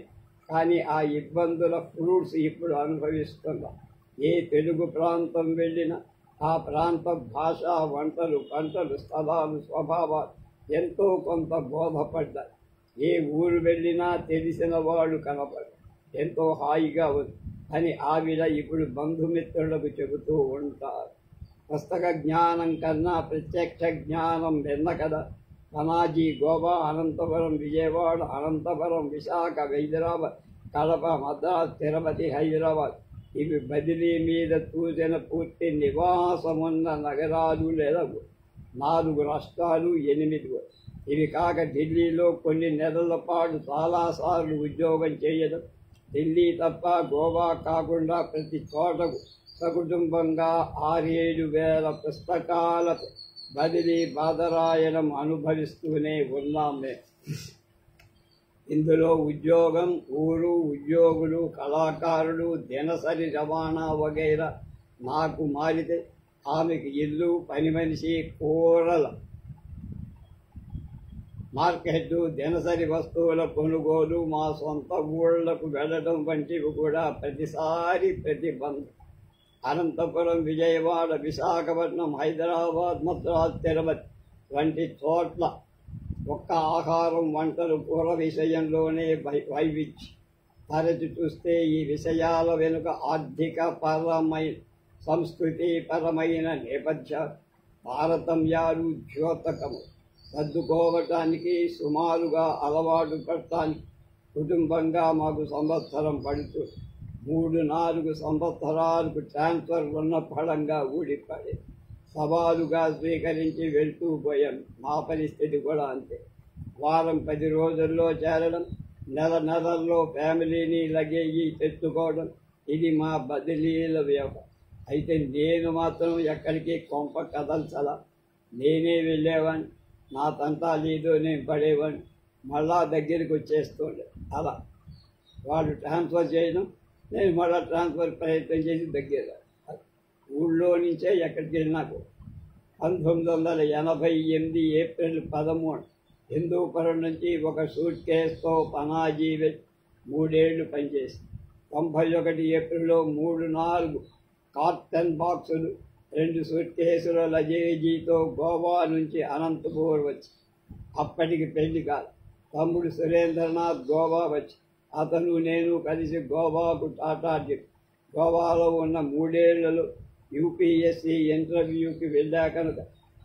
కానీ ఆ ఇబ్బందుల ఫ్రూట్స్ ఇప్పుడు అనుభవిస్తున్నాం. ఏ తెలుగు ప్రాంతం వెళ్ళినా ఆ ప్రాంత భాష, వంటలు, పంటలు, స్థలాలు, స్వభావాలు ఎంతో కొంత బోధపడ్డాయి. ఏ ఊరు వెళ్ళినా తెలిసిన వాళ్ళు కనపడ్డారు. ఎంతో హాయిగా ఉంది అని ఆవిడ ఇప్పుడు బంధుమిత్రులకు చెబుతూ ఉంటారు. పుస్తక జ్ఞానం కన్నా ప్రత్యక్ష జ్ఞానం వెన్న కదా. పనాజీ, గోవా, అనంతపురం, విజయవాడ, అనంతపురం, విశాఖ, హైదరాబాద్, కడప, మద్రాసు, తిరుపతి, హైదరాబాద్ ఇవి బదిలీ మీద చూసిన పూర్తి నివాసమున్న నగరాలు లేదా 4 రాష్ట్రాలు, 8. ఇవి కాక ఢిల్లీలో కొన్ని నెలల పాటు చాలాసార్లు ఉద్యోగం చేయడం. ఢిల్లీ తప్ప గోవా కాకుండా ప్రతి చోటకు సకుటుంబంగా 6-7 వేల పుస్తకాలతో బదిలీ బాదరాయణం అనుభవిస్తూనే ఉన్నామే. ఇందులో ఉద్యోగం, ఊరు, ఉద్యోగులు, కళాకారులు, దినసరి రవాణా వగైరా. నాకు మారితే ఆమెకు ఇల్లు, పని మనిషి, కూరల మార్కెట్, దినసరి వస్తువుల కొనుగోలు, మా సొంత ఊళ్లకు వెళ్ళడం వంటివి కూడా ప్రతిసారి ప్రతిబంధం. అనంతపురం, విజయవాడ, విశాఖపట్నం, హైదరాబాద్, మద్రాసు, తిరుపతి వంటి చోట్ల ఒక్క ఆహారం, వంటలు, కూర విషయంలోనే వైవిధ్యం. తరచు చూస్తే ఈ విషయాల వెనుక ఆర్థికపరమైన, సంస్కృతిపరమైన నేపథ్యాలు, తారతమ్యాలు, ద్యోతకము సర్దుకోవటానికి, సుమారుగా అలవాటు పడటానికి కుటుంబంగా మాకు సంవత్సరం పడుతుంది. 3-4 సంవత్సరాలకు ట్రాన్స్ఫర్ ఉన్న ఫలంగా ఊడిపడి సవాలుగా స్వీకరించి వెళ్తూ పోయాను. మా పరిస్థితి కూడా అంతే. వారం 10 రోజుల్లో చేరడం, నెలల్లో ఫ్యామిలీని లగేజీ తెచ్చుకోవడం, ఇది మా బదిలీల వ్యవహారం. అయితే నేను మాత్రం ఎక్కడికి కొంప కదల్చలా. నేనే వెళ్ళేవాడిని, నా తంతా లేదో నేను పడేవాడిని, మళ్ళా దగ్గరికి వచ్చేస్తుండే. అలా వాళ్ళు ట్రాన్స్ఫర్ చేయడం, నేను మళ్ళీ ట్రాన్స్ఫర్ ప్రయత్నం చేసి దగ్గర ఊళ్ళో నుంచే ఎక్కడికి వెళ్ళినాకు 1988 ఏప్రిల్ 13 హిందూపురం నుంచి ఒక సూట్ కేసుతో పనాజీ వెళ్ళి 3 ఏళ్ళు పనిచేసి 91 ఏప్రిల్లో 3-4 కార్టన్ బాక్సులు 2 సూట్ కేసుల లగేజీతో గోవా నుంచి అనంతపూర్ వచ్చి అప్పటికి పెళ్లి కాదు. తమ్ముడు సురేంద్రనాథ్ గోవా వచ్చి అతను నేను కలిసి గోవాకు టాటా చెప్పి గోవాలో ఉన్న 3 ఏళ్లలో యూపీఎస్సీ ఇంటర్వ్యూకి వెళ్ళా కనుక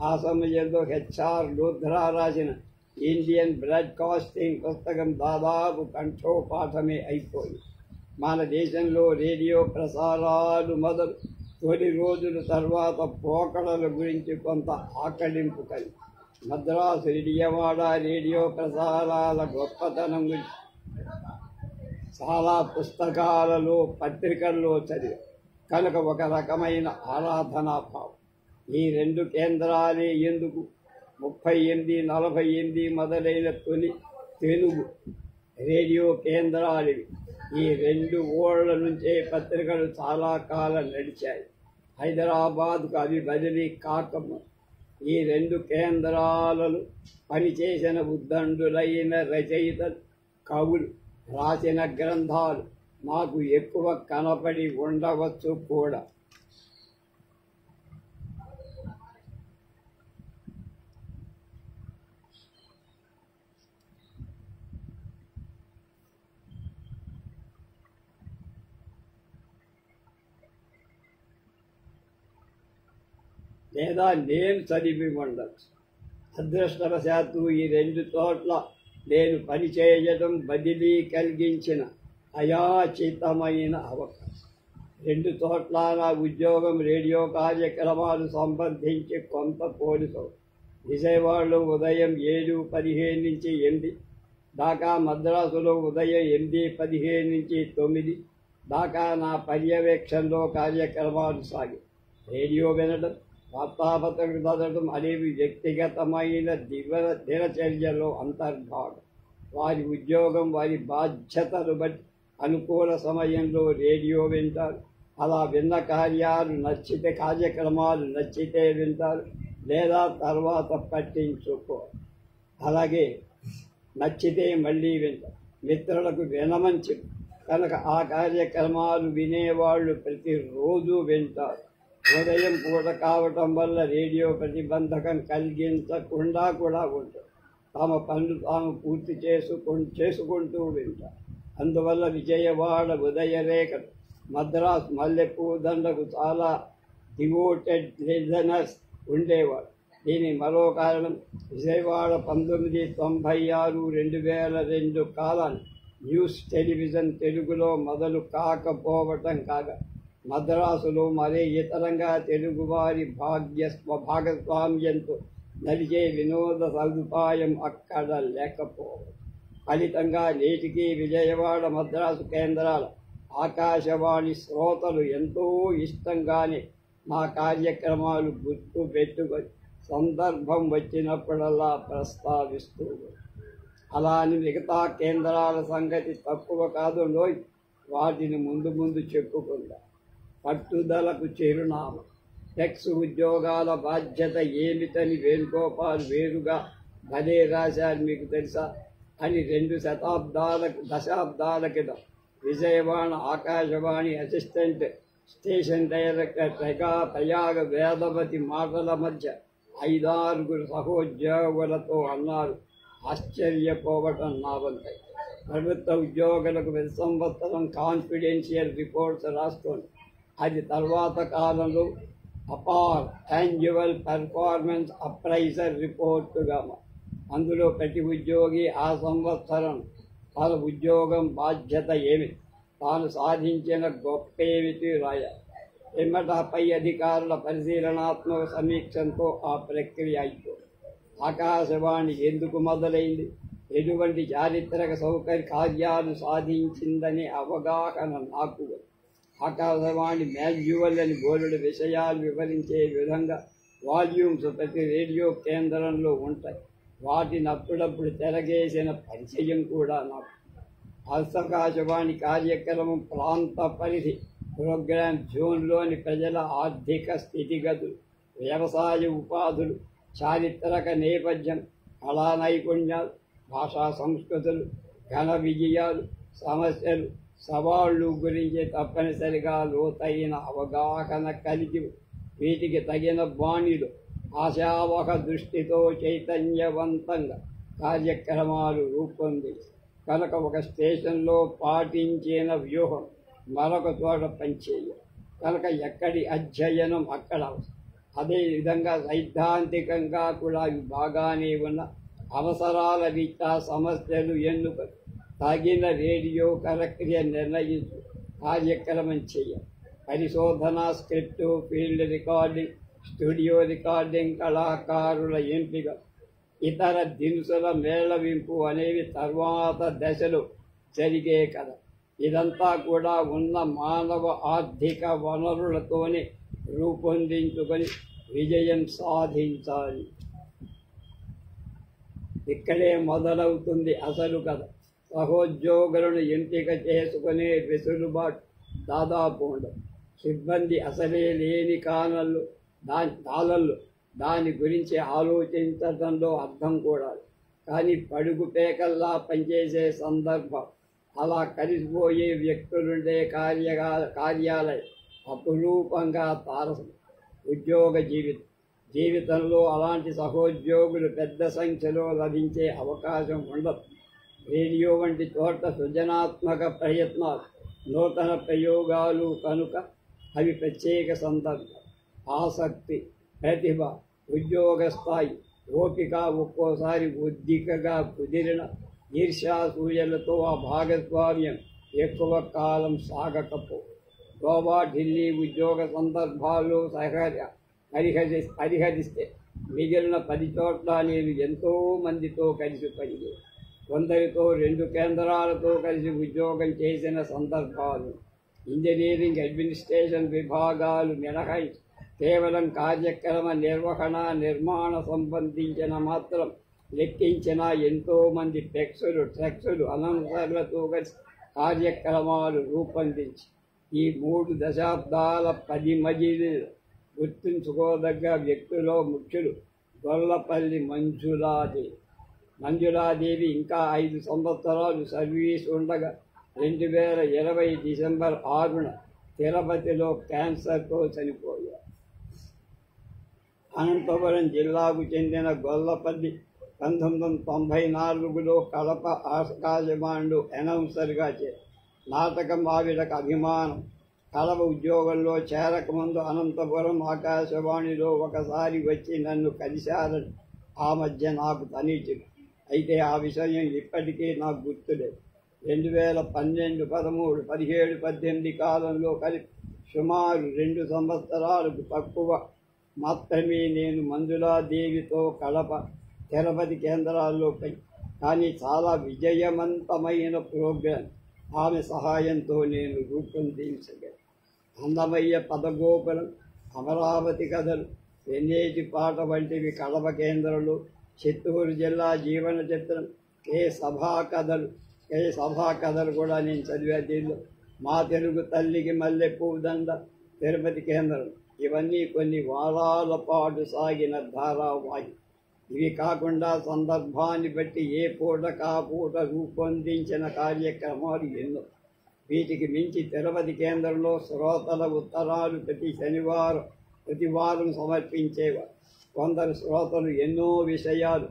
ఆ సమయంలో హెచ్ఆర్ లూథ్రా రాసిన ఇండియన్ బ్రాడ్కాస్టింగ్ పుస్తకం దాదాపు కంఠోపాఠమే అయిపోయింది. మన దేశంలో రేడియో ప్రసారాలు మొదలు తొలి రోజుల తర్వాత పోకడల గురించి కొంత ఆకళింపు కలిగి మద్రాసు విజయవాడ రేడియో ప్రసారాల గొప్పతనం గురించి చాలా పుస్తకాలలో పత్రికల్లో చదివి కనుక ఒక రకమైన ఆరాధనాభావం. ఈ 2 కేంద్రాలే ఎందుకు 38-48 మొదలైన తొలి తెలుగు రేడియో కేంద్రాలివి. ఈ 2 ఊళ్ళ నుంచే పత్రికలు చాలా కాలం నడిచాయి. హైదరాబాద్కు అవి బదిలీ కాకము ఈ 2 కేంద్రాలలో పనిచేసిన ఉద్దండులైన రచయితలు కవులు రాసిన గ్రంథాలు నాకు ఎక్కువ కనపడి ఉండవచ్చు కూడా. లేదా నేను చదివి ఉండవచ్చు. అదృష్టవశాత్తు ఈ 2 చోట్ల నేను పనిచేయడం బదిలీ కలిగించిన అయాచితమైన అవకాశం. 2 చోట్ల నా ఉద్యోగం రేడియో కార్యక్రమాలు సంబంధించి కొంత పోలీసు. విజయవాడలో ఉదయం 7:15 నుంచి 8 దాకా, మద్రాసులో ఉదయం 8:15 నుంచి 9 దాకా నా పర్యవేక్షణలో కార్యక్రమాలు సాగి రేడియో వినడం, వార్తాపత్రికలు చదవడం అనేవి వ్యక్తిగతమైన దినచర్యలో అంతర్భాగం. వారి ఉద్యోగం, వారి బాధ్యతలు బట్టి అనుకూల సమయంలో రేడియో వింటారు. అలా విన్న కార్యక్రమాలు నచ్చితే వింటారు, లేదా తర్వాత పట్టించుకో. అలాగే నచ్చితే మళ్ళీ వింటారు. మిత్రులకు వినమని చెప్పు కనుక ఆ కార్యక్రమాలు వినేవాళ్ళు ప్రతిరోజు వింటారు. ఉదయం పూట కావటం వల్ల రేడియో ప్రతిబంధకం కలిగించకుండా కూడా ఉంటుంది. తమ పనులు తాము పూర్తి చేసుకుంటూ వింటారు. అందువల్ల విజయవాడ ఉదయరేఖలు, మద్రాసు మల్లెపూ దండకు చాలా డివోటెడ్ లిజనర్స్ ఉండేవారు. దీని మరో కారణం విజయవాడ 1996-2002 కాలాన్ని న్యూస్ టెలివిజన్ తెలుగులో మొదలు కాకపోవటం కాగా, మద్రాసులో మరే ఇతరంగా తెలుగువారి భాగస్వామ్యంతో నడిచే వినోద సదుపాయం అక్కడ లేకపోవడం ఫలితంగా నేటికి విజయవాడ మద్రాసు కేంద్రాల ఆకాశవాణి శ్రోతలు ఎంతో ఇష్టంగానే మా కార్యక్రమాలు గుర్తు పెట్టుకొని సందర్భం వచ్చినప్పుడల్లా ప్రస్తావిస్తూ అలా అని మిగతా కేంద్రాల సంగతి తక్కువ కాదు లోయ్, వాటిని ముందు చెప్పుకుందా. పట్టుదలకు చిరునామా. టెక్స్ ఉద్యోగాల బాధ్యత ఏమిటని వేణుగోపాల్ వేరుగా భలే రాశారు మీకు తెలుసా అని 2 దశాబ్దాల క్రితం Vijayawada Akashvani assistant station director Prayaga Vedavathi మాటల మధ్య 5-6 సహోద్యోగులతో అన్నారు. ఆశ్చర్యపోవటం నా వంతై. ప్రభుత్వ ఉద్యోగులకు 1 సంవత్సరం కాన్ఫిడెన్షియల్ రిపోర్ట్స్ రాస్తోంది. అది తర్వాత కాలంలో అపార్ టాంజిబుల్ పెర్ఫార్మెన్స్ అప్రైజర్ రిపోర్టుగా అందులో ప్రతి ఉద్యోగి ఆ సంవత్సరం తన ఉద్యోగం బాధ్యత ఏమిటి, తాను సాధించిన గొప్పేమిటి రాయాలి. పిమ్మట పై అధికారుల పరిశీలనాత్మక సమీక్షంతో ఆ ప్రక్రియ అయిపోయింది. ఆకాశవాణి ఎందుకు మొదలైంది, ఎటువంటి చారిత్రక కార్యాలు సాధించిందనే అవగాహన నాకు. ఆకాశవాణి మాన్యువల్ అని బోలెడు విషయాలు వివరించే విధంగా వాల్యూమ్స్ ప్రతి రేడియో కేంద్రంలో ఉంటాయి. వాటిని అప్పుడప్పుడు తిరగేసిన పరిచయం కూడా నాకు. ఆకాశవాణి కార్యక్రమం ప్రాంత పరిధి ప్రోగ్రాం జోన్లోని ప్రజల ఆర్థిక స్థితిగతులు, వ్యవసాయ ఉపాధులు, చారిత్రక నేపథ్యం, కళా నైపుణ్యాలు, భాషా సంస్కృతులు, ఘన విజయాలు, సమస్యలు, సవాళ్లు గురించి తప్పనిసరిగా లోతైన అవగాహన కలిగి వీటికి తగిన బాణిలు ఆశావహ దృష్టితో చైతన్యవంతంగా కార్యక్రమాలు రూపొందించి కనుక ఒక స్టేషన్లో పాటించిన వ్యూహం మరొక చోట పనిచేయాలి. కనుక ఎక్కడి అధ్యయనం అక్కడ అవసరం. అదేవిధంగా సైద్ధాంతికంగా కూడా అవి బాగానే ఉన్న అవసరాల రీత్యా సమస్యలు ఎన్నుక తగిన రేడియో ప్రక్రియ నిర్ణయించు కార్యక్రమం చేయాలి. పరిశోధన, script, field recording, studio recording, కళాకారుల ఎంపిక, ఇతర దినుసుల మేళవింపు అనేవి తర్వాత దశలో జరిగే కదా. ఇదంతా కూడా ఉన్న మానవ ఆర్థిక వనరులతోనే రూపొందించుకొని విజయం సాధించాలి. ఇక్కడే మొదలవుతుంది అసలు కథ. సహోద్యోగులను ఎంపిక చేసుకునే వెసులుబాటు దాదాపు ఉండదు. సిబ్బంది అసలే లేని కాలంలో దాని గురించి ఆలోచించడంలో అర్థం కూడా. కానీ పడుగు పేకల్లా పనిచేసే సందర్భం, అలా కలిసిపోయే వ్యక్తులుండే కార్యాలయం అపురూపంగా తారసం. ఉద్యోగ జీవితంలో అలాంటి సహోద్యోగులు పెద్ద సంఖ్యలో లభించే అవకాశం ఉండదు. రేడియో వంటి చోట సృజనాత్మక ప్రయత్నాలు, నూతన ప్రయోగాలు కనుక అవి ప్రత్యేక సందర్భం. ఆసక్తి, ప్రతిభ, ఉద్యోగ స్థాయి, ఓపిక ఒక్కోసారి ఒద్దికగా కుదిరిన ఈర్ష్యాసూయలతో ఆ భాగస్వామ్యం ఎక్కువ కాలం సాగకపో. గోవా, ఢిల్లీ ఉద్యోగ సందర్భాల్లో పరిహరిస్తే మిగిలిన 10 చోట్ల నేను ఎంతో మందితో కలిసి పనిచేసి కొందరితో 2 కేంద్రాలతో కలిసి ఉద్యోగం చేసిన సందర్భాలు. ఇంజనీరింగ్, అడ్మినిస్ట్రేషన్ విభాగాలు మినహాయించి కేవలం కార్యక్రమ నిర్వహణ, నిర్మాణ సంబంధించిన మాత్రం లెక్కించిన ఎంతోమంది ట్రెక్సులు, అనౌన్సర్లతో కలిసి కార్యక్రమాలు రూపొందించి ఈ 3 దశాబ్దాల 10 మజిలీ గుర్తుంచుకోదగ్గ వ్యక్తుల్లో ముఖ్యులు గొల్లపల్లి మంజులాదేవి. ఇంకా 5 సంవత్సరాలు సర్వీస్ ఉండగా 2020 డిసెంబర్ 6న తిరుపతిలో క్యాన్సర్తో చనిపోయారు. అనంతపురం జిల్లాకు చెందిన గొల్లపల్లి 1994లో కడప ఆకాశవాణిలో అనౌన్సర్గా నాటకం ఆవిడకు అభిమానం. కడప ఉద్యోగంలో చేరకముందు అనంతపురం ఆకాశవాణిలో ఒకసారి వచ్చి నన్ను కలిశారని ఆ మధ్య నాకు తనిచింది. అయితే ఆ విషయం ఇప్పటికీ నాకు గుర్తులేదు. 2012, 13, 17, 18 కాలంలో కలిపి సుమారు 2 సంవత్సరాలకు తక్కువ మాత్రమే నేను మంజులాదేవితో కడప, తిరుపతి కేంద్రాల్లో కానీ చాలా విజయవంతమైన ప్రోగ్రాం ఆమె సహాయంతో నేను రూపొందించగలను. అందమయ్య పదగోపురం, అమరావతి కథలు, వెన్నేటి పాట వంటివి కడప కేంద్రంలో, చిత్తూరు జిల్లా జీవన చిత్రం, కే సభా కథలు కూడా నేను చదివా. దీనిలో మా తెలుగు తల్లికి మల్లె పూదండ, తిరుపతి కేంద్రం, ఇవన్నీ కొన్ని వారాల పాటు సాగిన ధారావాహిక. ఇవి కాకుండా సందర్భాన్ని బట్టి ఏ పూటకా పూట రూపొందించిన కార్యక్రమాలు ఎన్నో. వీటికి మించి తిరుపతి కేంద్రంలో శ్రోతల ఉత్తరాలు ప్రతి వారం సమర్పించేవారు. కొందరు శ్రోతలు ఎన్నో విషయాలు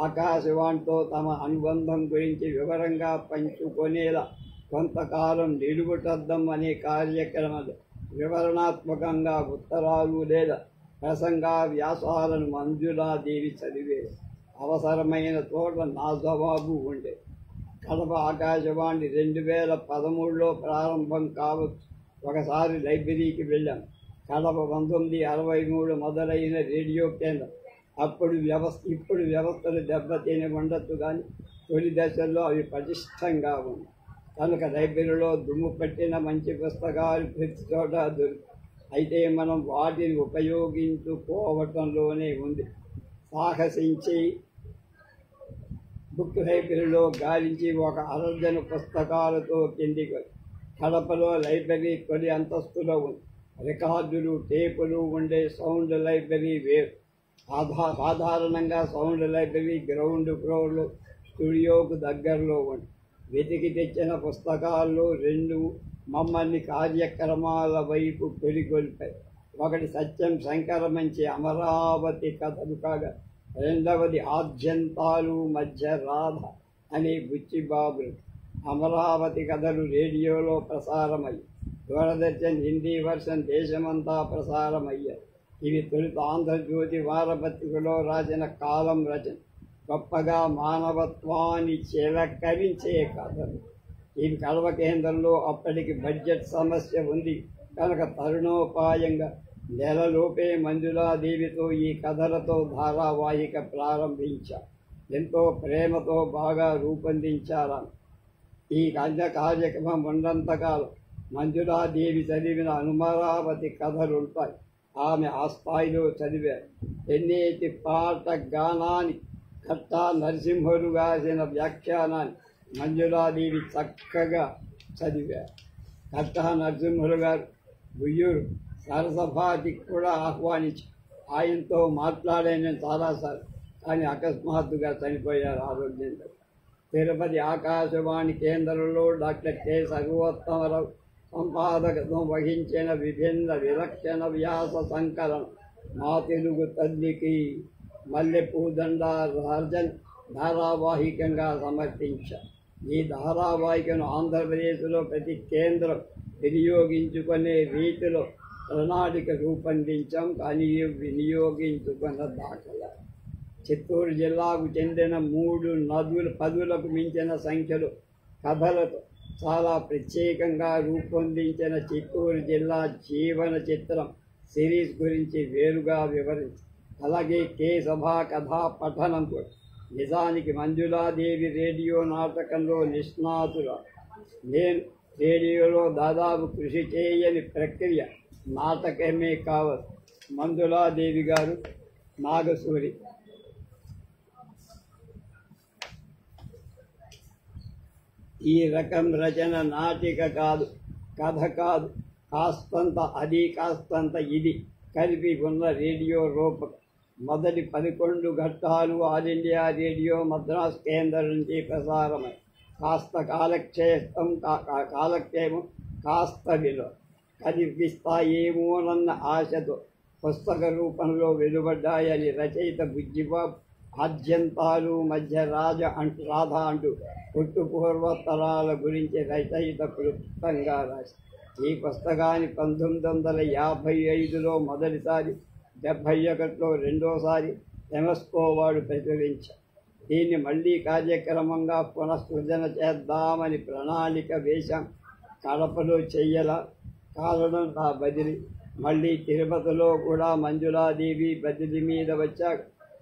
ఆకాశవాణితో తమ అనుబంధం గురించి వివరంగా పంచుకొనేలా కొంతకాలం నిలుగుటద్దం అనే కార్యక్రమాలు వివరణాత్మకంగా ఉత్తరాలు లేదా ప్రసంగా వ్యాసాలను మంజులాదేవి చదివే. అవసరమైన చోట నా జవాబు ఉండే. కడప ఆకాశవాణి 2013లో ప్రారంభం కావచ్చు. ఒకసారి లైబ్రరీకి వెళ్ళాం. కడప 1963 మొదలైన రేడియో కేంద్రం. ఇప్పుడు వ్యవస్థలు దెబ్బతిని ఉండొచ్చు, కానీ తొలి దశల్లో అవి పటిష్టంగా ఉన్నాయి. కనుక లైబ్రరీలో దుమ్ము పట్టిన మంచి పుస్తకాలు ప్రతి చోట దొరుకుతాయి. అయితే మనం వాటిని ఉపయోగించుకోవటంలోనే ఉంది. సాహసించి బుక్ లైబ్రరీలో గాలించి ఒక అరజను పుస్తకాలతో కిందికి కడపలో లైబ్రరీ తొలి అంతస్తులో ఉంది. రికార్డులు టేపులు ఉండే సౌండ్ లైబ్రరీ వేరు. సాధారణంగా సౌండ్ లైబ్రరీ గ్రౌండ్ ఫ్లోర్లో స్టూడియోకు దగ్గరలో ఉంది. వెతికి తెచ్చిన పుస్తకాల్లో 2 మమ్మల్ని కార్యక్రమాల వైపు కొలిగొల్పాయి. ఒకటి సత్యం శంకరమంచి అమరావతి కథలు కాగా, రెండవది ఆద్యంతాలు మధ్య రాధ అనే బుచ్చిబాబులు. అమరావతి కథలు రేడియోలో ప్రసారమయ్యి దూరదర్శన్ హిందీ వర్షన్ దేశమంతా ప్రసారమయ్యాయి. ఇవి తొలుత ఆంధ్రజ్యోతి వారపత్రికలో రాసిన కాలం రచన. గొప్పగా మానవత్వాన్ని చిలకరించే కథలు. ఈ కడప కేంద్రంలో అప్పటికి బడ్జెట్ సమస్య ఉంది కనుక తరుణోపాయంగా నెలలోపే మంజులాదేవితో ఈ కథలతో ధారావాహిక ప్రారంభించారు. ఎంతో ప్రేమతో బాగా రూపొందించారని. ఈ కార్యక్రమం ఉన్నంతకాలం మంజులాదేవి చదివిన అమరావతి కథలుంటాయి. ఆమె ఆ స్థాయిలో చదివారు. ఎన్నేటి పాట గానాన్ని కట్టా నరసింహులు రాసిన వ్యాఖ్యానాన్ని మంజులాదేవి చక్కగా చదివారు. కట్టా నరసింహులు గారు బుయ్యూరు సరసభాటికి కూడా ఆహ్వానించి ఆయనతో మాట్లాడాను చాలాసార్లు. కానీ అకస్మాత్తుగా చనిపోయారు ఆరోగ్యంతో. తిరుపతి ఆకాశవాణి కేంద్రంలో డాక్టర్ కె సర్వోత్తమరావు సంపాదకత్వం వహించిన విభిన్న విలక్షణ వ్యాస సంకలనం మా తెలుగు తల్లికి మల్లెపూదండ రాజన్ ధారావాహికంగా సమర్పించారు. ఈ ధారావాహికను ఆంధ్రప్రదేశ్లో ప్రతి కేంద్రం వినియోగించుకునే రీతిలో ప్రణాళిక రూపొందించాం. కానీ వినియోగించుకున్న దాఖలా చిత్తూరు జిల్లాకు చెందిన 3 పదులకు మించిన సంఖ్యలో కథలతో చాలా ప్రత్యేకంగా రూపొందించిన చిత్తూరు జిల్లా జీవన చిత్రం సిరీస్ గురించి వేరుగా వివరించి అలాగే కే సభా కథా పఠనం కూడా. నిజానికి మంజులాదేవి రేడియో నాటకంలో నిష్ణాతులు. నేను రేడియోలో దాదాపు కృషి చేయని ప్రక్రియ నాటకమే కావచ్చు. మంజులాదేవి గారు నాగసూరి ఈ రకం రచన నాటిక కాదు, కథ కాదు, కాస్తంత అది కాస్తంత ఇది కలిపి ఉన్న రేడియో రూపకం. మొదటి 11 ఘట్టాలు ఆల్ ఇండియా రేడియో మద్రాస్ కేంద్రం నుంచి ప్రసారమై కాస్త కాలక్షేమం కాస్త విలువ కనిపిస్తాయేమోనన్న ఆశతో పుస్తక రూపంలో వెలువడ్డాయని రచయిత బుజ్జిబాబు ఆద్యంతాలు మధ్య రాధ అంటూ పుట్టుపూర్వోత్తరాల గురించి రచయిత క్లుప్తంగా రాశారు. ఈ పుస్తకాన్ని 1955లో మొదటిసారి, 71లో రెండోసారి ఎమస్కో వాడు ప్రచురించారు. దీన్ని మళ్లీ కార్యక్రమంగా పునఃసృజన చేద్దామని ప్రణాళిక వేశాం. కడపలో చెయ్యాల కారణం నా బదిలీ. మళ్ళీ తిరుపతిలో కూడా మంజులాదేవి బదిలీ మీద వచ్చాక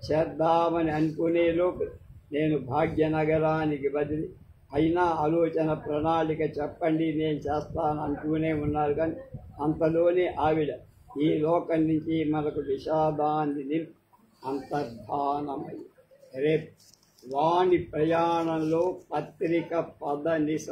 చేద్దామని అనుకునేలోపు నేను భాగ్యనగరానికి బదిలీ. అయినా ఆలోచన ప్రణాళిక చెప్పండి నేను చేస్తాను అంటూనే ఉన్నారు. కానీ అంతలోనే ఆవిడ ఈ లోకం నుంచి మనకు విషాదాన్ని అంతర్ధానమై రేపు వాణి ప్రయాణంలో పత్రిక పదనిస